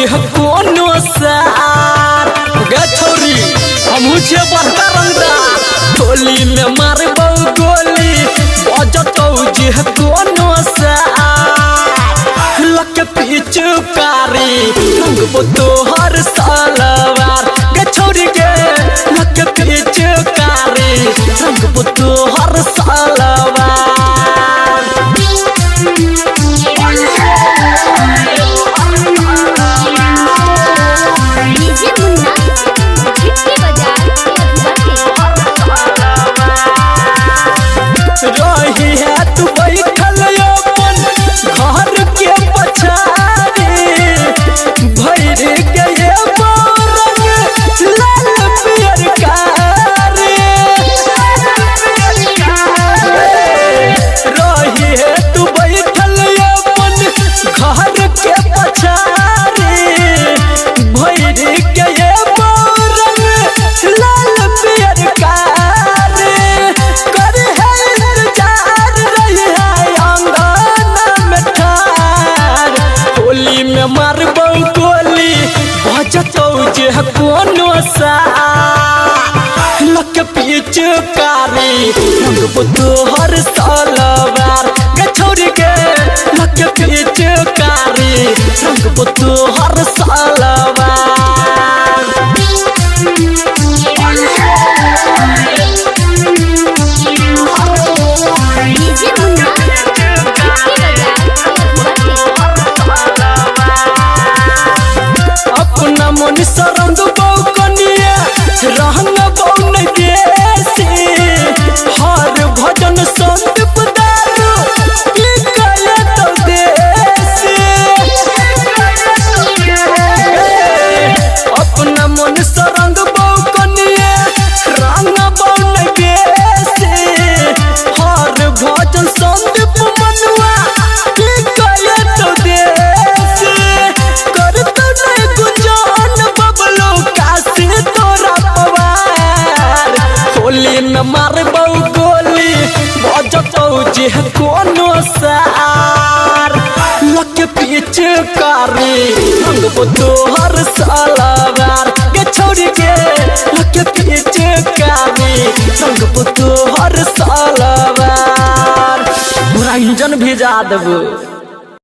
जी कोनो सार गे छोरी हमहू छे बड़का रंगदार होली में मारबो गोली बजतौ जी कोनो सार लक पिचकारी रंगबो तोहर सलवार गे छोरी गे लक पिचकारी रंगबो तोहर सलवार रही है तू बैठल अपन घर के पछाड़ी भर गए रंग लाल पियर कारी रही है तू बैठल अपन घर के पछाड़ी भर गए रंग लाल पियर कारी मारबो गोली बजतौ जे कोनो सार लक पिचकारी रंगबो तोहर सलवार गे छोरी गे लक पिचकारी रंगबो तोहर सलवार अपना मन सरंग बौकनिया रहंग बौन देसी हर भजन संदीप दारू निकले तो देसी अपना मन सरंग बौकनिया रहंग बौन देसी हर भजन संदीप मनुआ निकले तो देसी होली में मारबो गोली बजतौ जे कोनो सार लक पिचकारी रंगबो तोहर सलवार गे छोरी गे लक पिचकारी रंगबो तोहर सलवार पूरा इंजन भिजा देबो।